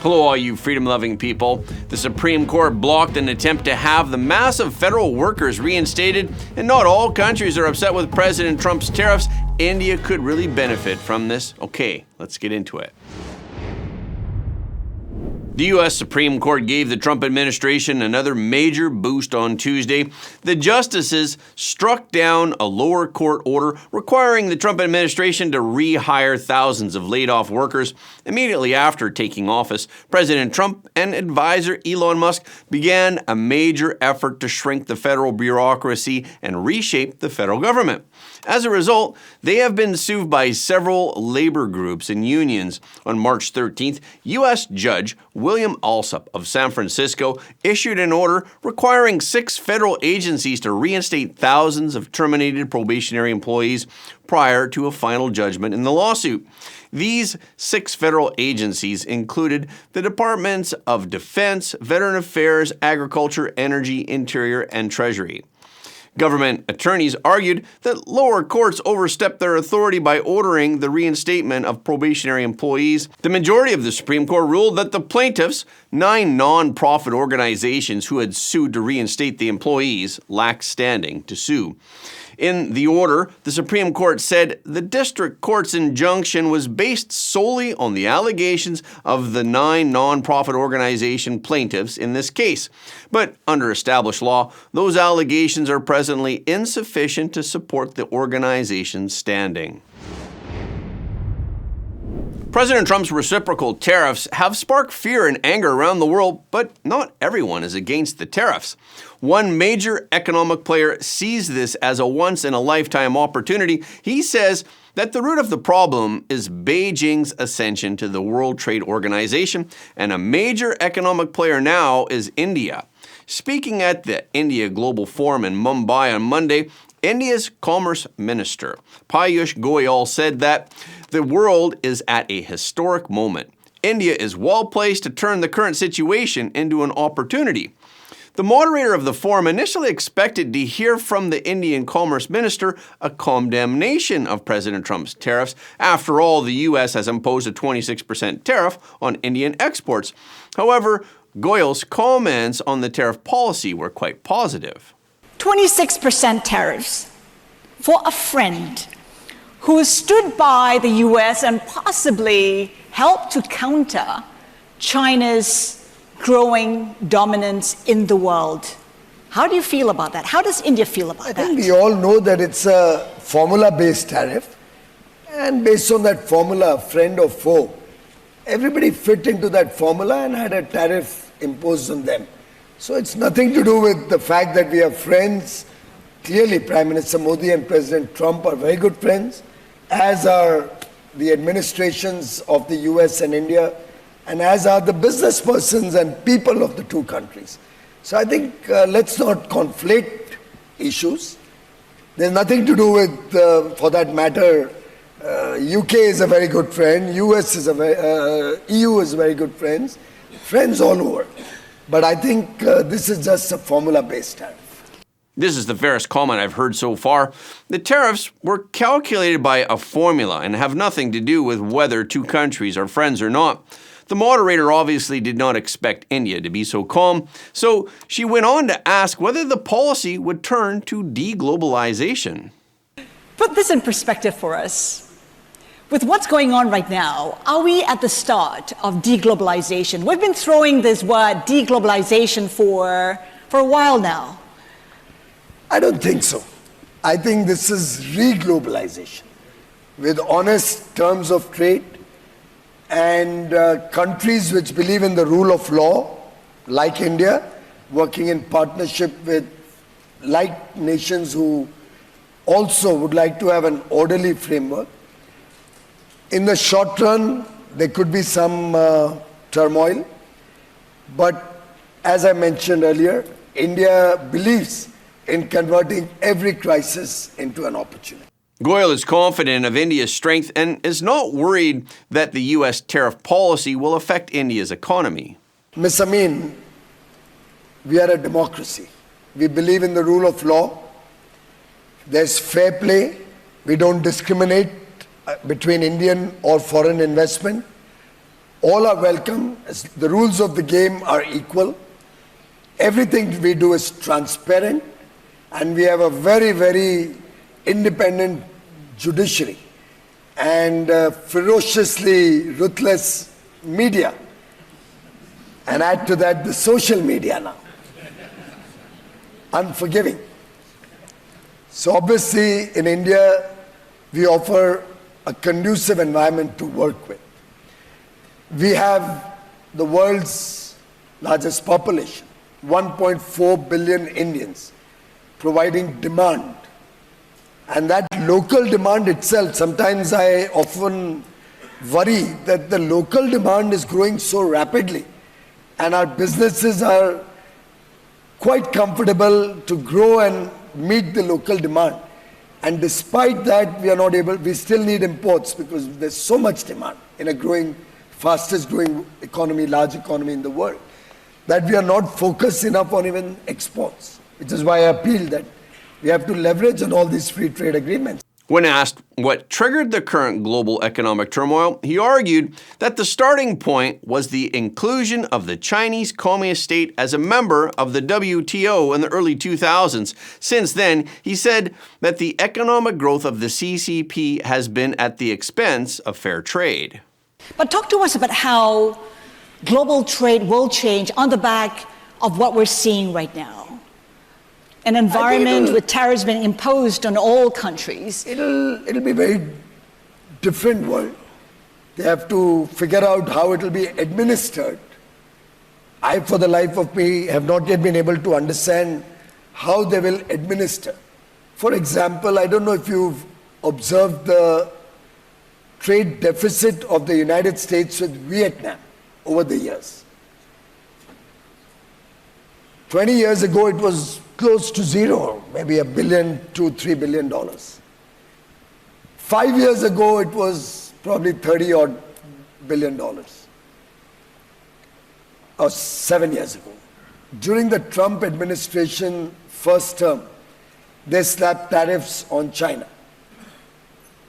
Hello, all you freedom-loving people. The Supreme Court blocked an attempt to have the massive federal workers reinstated, and not all countries are upset with President Trump's tariffs. India could really benefit from this. Okay, let's get into it. The U.S. Supreme Court gave the Trump administration another major boost on Tuesday. The justices struck down a lower court order requiring the Trump administration to rehire thousands of laid-off workers. Immediately after taking office, President Trump and advisor Elon Musk began a major effort to shrink the federal bureaucracy and reshape the federal government. As a result, they have been sued by several labor groups and unions. On March 13th, U.S. Judge William Alsup of San Francisco issued an order requiring 6 federal agencies to reinstate thousands of terminated probationary employees prior to a final judgment in the lawsuit. These 6 federal agencies included the Departments of Defense, Veteran Affairs, Agriculture, Energy, Interior, and Treasury. Government attorneys argued that lower courts overstepped their authority by ordering the reinstatement of probationary employees. The majority of the Supreme Court ruled that the plaintiffs, 9 non-profit organizations who had sued to reinstate the employees, lacked standing to sue. In the order, the Supreme Court said the district court's injunction was based solely on the allegations of the 9 nonprofit organization plaintiffs in this case. But under established law, those allegations are presently insufficient to support the organization's standing. President Trump's reciprocal tariffs have sparked fear and anger around the world, but not everyone is against the tariffs. One major economic player sees this as a once-in-a-lifetime opportunity. He says that the root of the problem is Beijing's ascension to the World Trade Organization, and a major economic player now is India. Speaking at the India Global Forum in Mumbai on Monday, India's Commerce Minister, Piyush Goyal, said that the world is at a historic moment. India is well placed to turn the current situation into an opportunity. The moderator of the forum initially expected to hear from the Indian Commerce Minister a condemnation of President Trump's tariffs. After all, the U.S. has imposed a 26% tariff on Indian exports. However, Goyal's comments on the tariff policy were quite positive. 26% tariffs for a friend who stood by the U.S. and possibly helped to counter China's growing dominance in the world. How do you feel about that? How does India feel about that? I think we all know that it's a formula-based tariff, and based on that formula, friend or foe, everybody fit into that formula and had a tariff imposed on them. So it's nothing to do with the fact that we are friends. Clearly, Prime Minister Modi and President Trump are very good friends, as are the administrations of the US and India, and as are the business persons and people of the two countries. So I think let's not conflate issues. There's nothing to do with, for that matter, UK is a very good friend, US is EU is very good friends all over. But I think this is just a formula-based tariff. This is the fairest comment I've heard so far. The tariffs were calculated by a formula and have nothing to do with whether two countries are friends or not. The moderator obviously did not expect India to be so calm, so she went on to ask whether the policy would turn to deglobalization. Put this in perspective for us. With what's going on right now, are we at the start of deglobalization? We've been throwing this word deglobalization for a while now. I don't think so. I think this is re-globalization with honest terms of trade and countries which believe in the rule of law, like India, working in partnership with like nations who also would like to have an orderly framework. In the short run, there could be some turmoil, but as I mentioned earlier, India believes in converting every crisis into an opportunity. Goyal is confident of India's strength and is not worried that the U.S. tariff policy will affect India's economy. Ms. Amin, we are a democracy. We believe in the rule of law. There's fair play. We don't discriminate between Indian or foreign investment. All are welcome. The rules of the game are equal. Everything we do is transparent, and we have a very, very independent judiciary and ferociously ruthless media. And add to that the social media now. Unforgiving. So obviously in India, we offer a conducive environment to work with. We have the world's largest population, 1.4 billion Indians, providing demand. And that local demand itself, sometimes I often worry that the local demand is growing so rapidly, and our businesses are quite comfortable to grow and meet the local demand. And despite that, we still need imports because there's so much demand in a fastest growing economy, large economy in the world, that we are not focused enough on even exports, which is why I appeal that we have to leverage on all these free trade agreements. When asked what triggered the current global economic turmoil, he argued that the starting point was the inclusion of the Chinese Communist state as a member of the WTO in the early 2000s. Since then, he said that the economic growth of the CCP has been at the expense of fair trade. But talk to us about how global trade will change on the back of what we're seeing right now. An environment with tariffs being imposed on all countries. It'll be a very different world. They have to figure out how it will be administered. I, for the life of me, have not yet been able to understand how they will administer. For example, I don't know if you've observed the trade deficit of the United States with Vietnam over the years. 20 years ago, it was close to zero, maybe $1 billion to $3 billion. 5 years ago, it was probably $30 billion. Or 7 years ago. During the Trump administration first term, they slapped tariffs on China.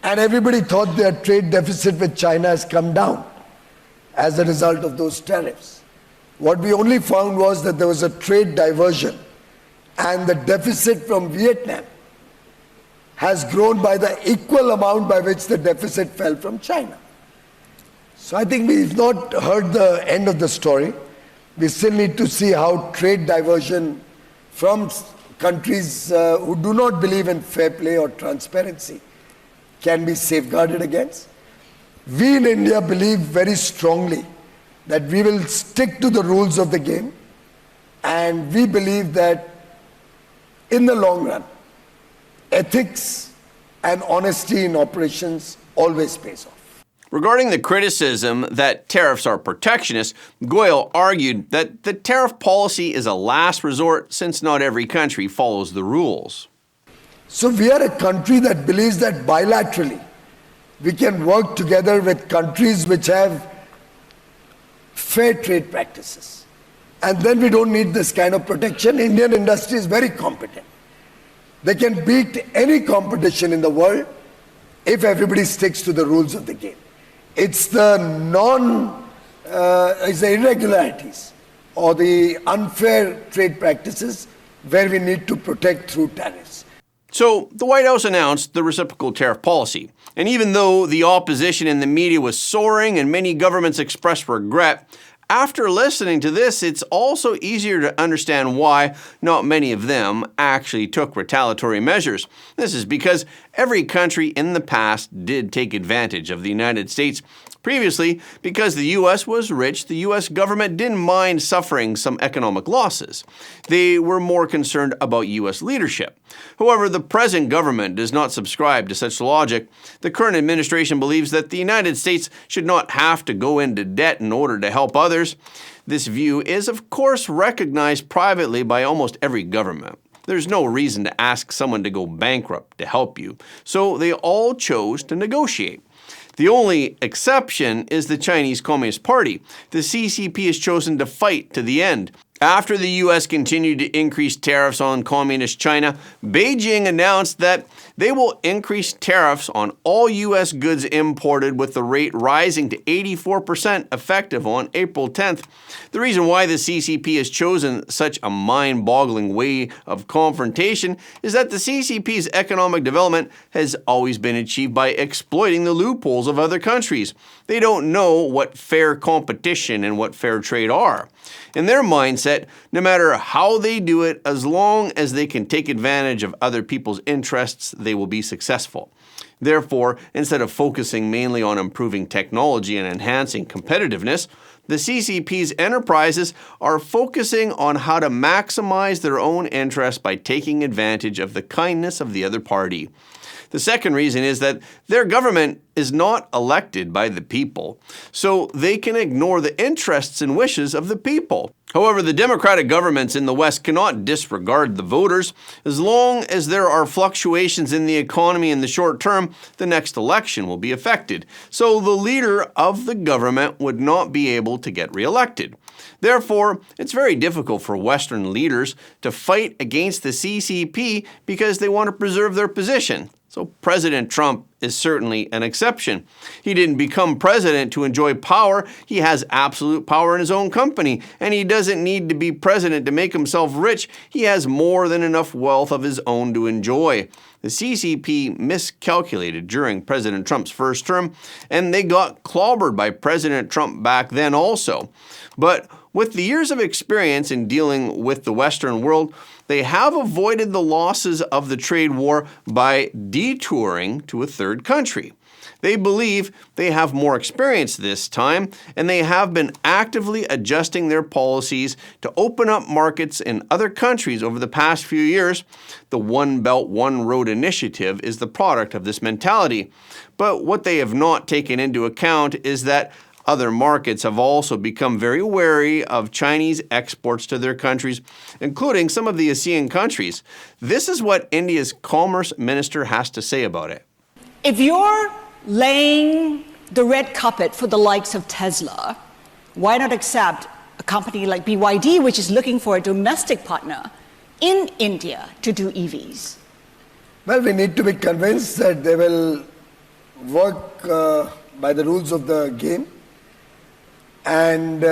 And everybody thought their trade deficit with China has come down as a result of those tariffs. What we only found was that there was a trade diversion, and the deficit from Vietnam has grown by the equal amount by which the deficit fell from China. So I think we've not heard the end of the story. We still need to see how trade diversion from countries who do not believe in fair play or transparency can be safeguarded against. We in India believe very strongly that we will stick to the rules of the game, and we believe that in the long run, ethics and honesty in operations always pays off. Regarding the criticism that tariffs are protectionist, Goulet argued that the tariff policy is a last resort since not every country follows the rules. So we are a country that believes that bilaterally we can work together with countries which have fair trade practices. And then we don't need this kind of protection. Indian industry is very competent. They can beat any competition in the world if everybody sticks to the rules of the game. It's the irregularities or the unfair trade practices where we need to protect through tariffs. So the White House announced the reciprocal tariff policy. And even though the opposition in the media was soaring and many governments expressed regret, after listening to this, it's also easier to understand why not many of them actually took retaliatory measures. This is because every country in the past did take advantage of the United States. Previously, because the U.S. was rich, the U.S. government didn't mind suffering some economic losses. They were more concerned about U.S. leadership. However, the present government does not subscribe to such logic. The current administration believes that the United States should not have to go into debt in order to help others. This view is, of course, recognized privately by almost every government. There's no reason to ask someone to go bankrupt to help you, so they all chose to negotiate. The only exception is the Chinese Communist Party. The CCP has chosen to fight to the end. After the U.S. continued to increase tariffs on communist China, Beijing announced that They will increase tariffs on all U.S. goods imported, with the rate rising to 84% effective on April 10th. The reason why the CCP has chosen such a mind-boggling way of confrontation is that the CCP's economic development has always been achieved by exploiting the loopholes of other countries. They don't know what fair competition and what fair trade are. In their mindset, no matter how they do it, as long as they can take advantage of other people's interests, they will be successful. Therefore, instead of focusing mainly on improving technology and enhancing competitiveness, the CCP's enterprises are focusing on how to maximize their own interests by taking advantage of the kindness of the other party. The second reason is that their government is not elected by the people, so they can ignore the interests and wishes of the people. However, the democratic governments in the West cannot disregard the voters. As long as there are fluctuations in the economy in the short term, the next election will be affected, so the leader of the government would not be able to get reelected. Therefore, it's very difficult for Western leaders to fight against the CCP because they want to preserve their position. So President Trump is certainly an exception. He didn't become president to enjoy power. He has absolute power in his own company, and he doesn't need to be president to make himself rich. He has more than enough wealth of his own to enjoy. The CCP miscalculated during President Trump's first term, and they got clobbered by President Trump back then also. But with the years of experience in dealing with the Western world, they have avoided the losses of the trade war by detouring to a third country. They believe they have more experience this time, and they have been actively adjusting their policies to open up markets in other countries over the past few years. The One Belt, One Road initiative is the product of this mentality. But what they have not taken into account is that other markets have also become very wary of Chinese exports to their countries, including some of the ASEAN countries. This is what India's Commerce Minister has to say about it. If you're laying the red carpet for the likes of Tesla, why not accept a company like BYD, which is looking for a domestic partner in India to do EVs? Well, we need to be convinced that they will work by the rules of the game. And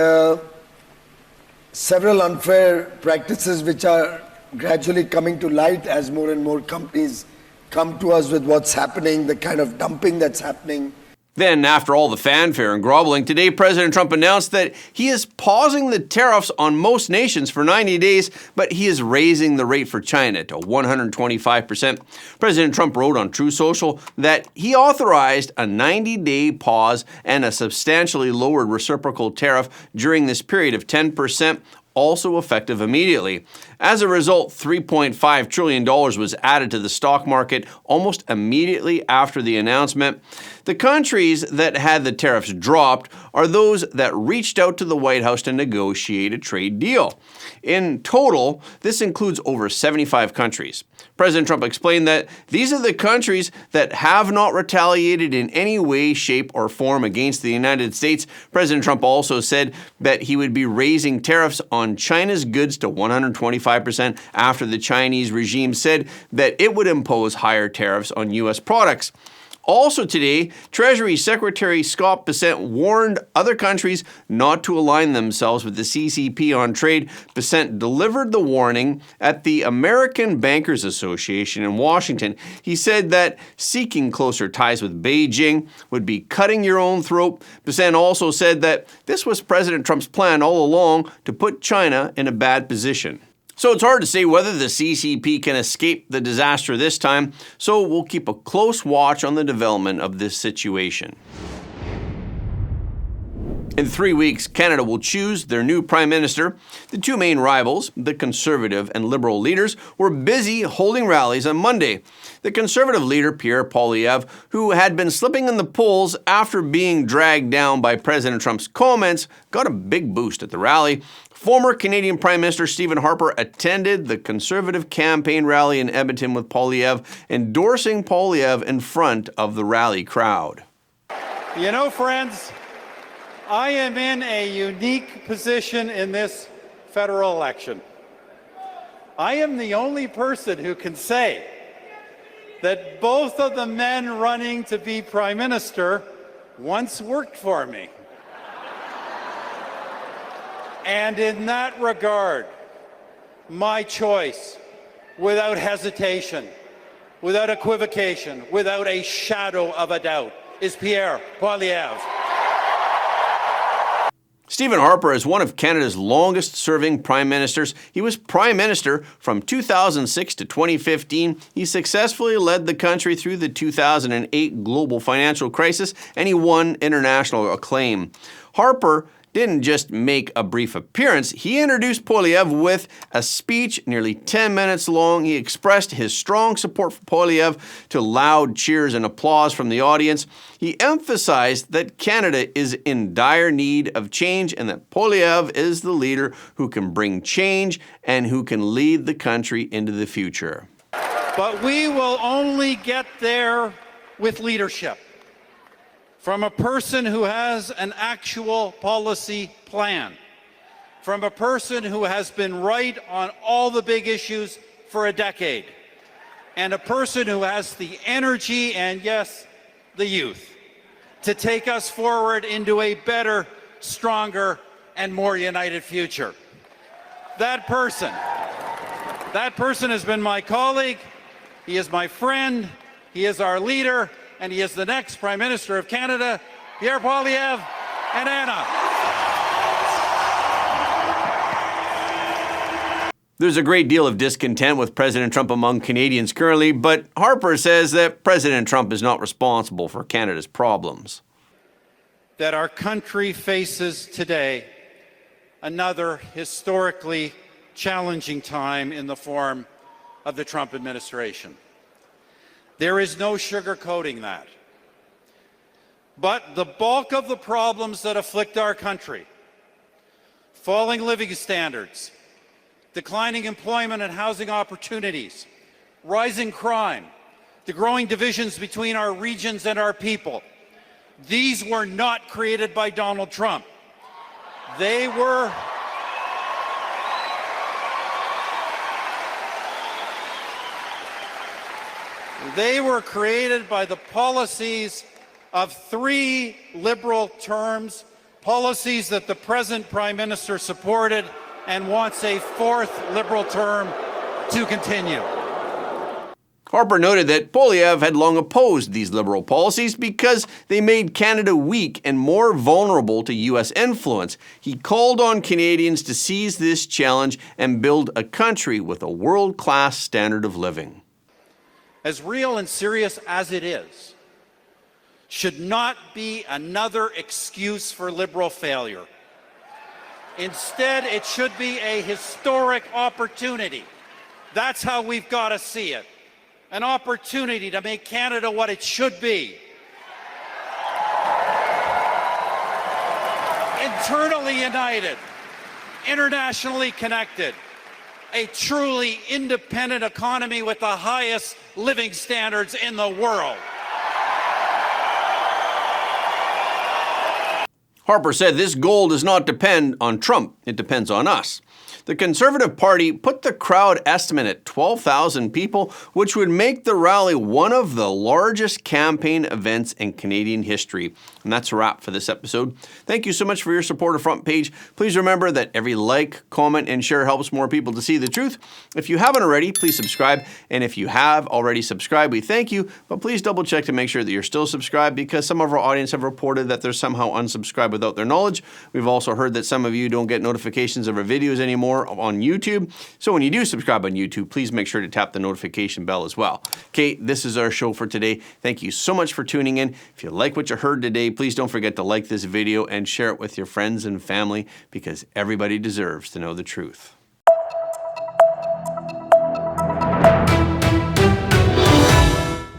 several unfair practices which are gradually coming to light as more and more companies come to us with what's happening, the kind of dumping that's happening. Then, after all the fanfare and groveling, today President Trump announced that he is pausing the tariffs on most nations for 90 days, but he is raising the rate for China to 125%. President Trump wrote on Truth Social that he authorized a 90-day pause and a substantially lowered reciprocal tariff during this period of 10%, also effective immediately. As a result, $3.5 trillion was added to the stock market almost immediately after the announcement. The countries that had the tariffs dropped are those that reached out to the White House to negotiate a trade deal. In total, this includes over 75 countries. President Trump explained that these are the countries that have not retaliated in any way, shape, or form against the United States. President Trump also said that he would be raising tariffs on China's goods to 125% after the Chinese regime said that it would impose higher tariffs on U.S. products. Also today, Treasury Secretary Scott Bessent warned other countries not to align themselves with the CCP on trade. Bessent delivered the warning at the American Bankers Association in Washington. He said that seeking closer ties with Beijing would be cutting your own throat. Bessent also said that this was President Trump's plan all along to put China in a bad position. So it's hard to say whether the CCP can escape the disaster this time, so we'll keep a close watch on the development of this situation. In 3 weeks, Canada will choose their new Prime Minister. The two main rivals, the Conservative and Liberal leaders, were busy holding rallies on Monday. The Conservative leader, Pierre Poilievre, who had been slipping in the polls after being dragged down by President Trump's comments, got a big boost at the rally. Former Canadian Prime Minister Stephen Harper attended the Conservative campaign rally in Edmonton with Poilievre, endorsing Poilievre in front of the rally crowd. You know, friends, I am in a unique position in this federal election. I am the only person who can say that both of the men running to be Prime Minister once worked for me. And in that regard, my choice, without hesitation, without equivocation, without a shadow of a doubt, is Pierre Poilievre. Stephen Harper is one of Canada's longest-serving prime ministers. He was prime minister from 2006 to 2015. He successfully led the country through the 2008 global financial crisis, and he won international acclaim. Harper didn't just make a brief appearance. He introduced Poilievre with a speech nearly 10 minutes long. He expressed his strong support for Poilievre to loud cheers and applause from the audience. He emphasized that Canada is in dire need of change and that Poilievre is the leader who can bring change and who can lead the country into the future. But we will only get there with leadership. From a person who has an actual policy plan, from a person who has been right on all the big issues for a decade, and a person who has the energy and, yes, the youth to take us forward into a better, stronger, and more united future. That person has been my colleague, he is my friend, he is our leader, and he is the next Prime Minister of Canada, Pierre Poilievre, and Anna. There's a great deal of discontent with President Trump among Canadians currently, but Harper says that President Trump is not responsible for Canada's problems. That our country faces today another historically challenging time in the form of the Trump administration. There is no sugarcoating that. But the bulk of the problems that afflict our country, falling living standards, declining employment and housing opportunities, rising crime, the growing divisions between our regions and our people, these were not created by Donald Trump. They were created by the policies of 3 Liberal terms, policies that the present Prime Minister supported and wants a 4th Liberal term to continue. Harper noted that Poilievre had long opposed these Liberal policies because they made Canada weak and more vulnerable to U.S. influence. He called on Canadians to seize this challenge and build a country with a world-class standard of living. As real and serious as it is, should not be another excuse for Liberal failure. Instead, it should be a historic opportunity. That's how we've got to see it. An opportunity to make Canada what it should be. Internally united, internationally connected, a truly independent economy with the highest living standards in the world. Harper said this goal does not depend on Trump, it depends on us. The Conservative Party put the crowd estimate at 12,000 people, which would make the rally one of the largest campaign events in Canadian history. And that's a wrap for this episode. Thank you so much for your support of Front Page. Please remember that every like, comment, and share helps more people to see the truth. If you haven't already, please subscribe. And if you have already subscribed, we thank you. But please double check to make sure that you're still subscribed, because some of our audience have reported that they're somehow unsubscribed without their knowledge. We've also heard that some of you don't get notifications of our videos anymore on YouTube. So when you do subscribe on YouTube, please make sure to tap the notification bell as well. Okay, this is our show for today. Thank you so much for tuning in. If you like what you heard today, please don't forget to like this video and share it with your friends and family, because everybody deserves to know the truth.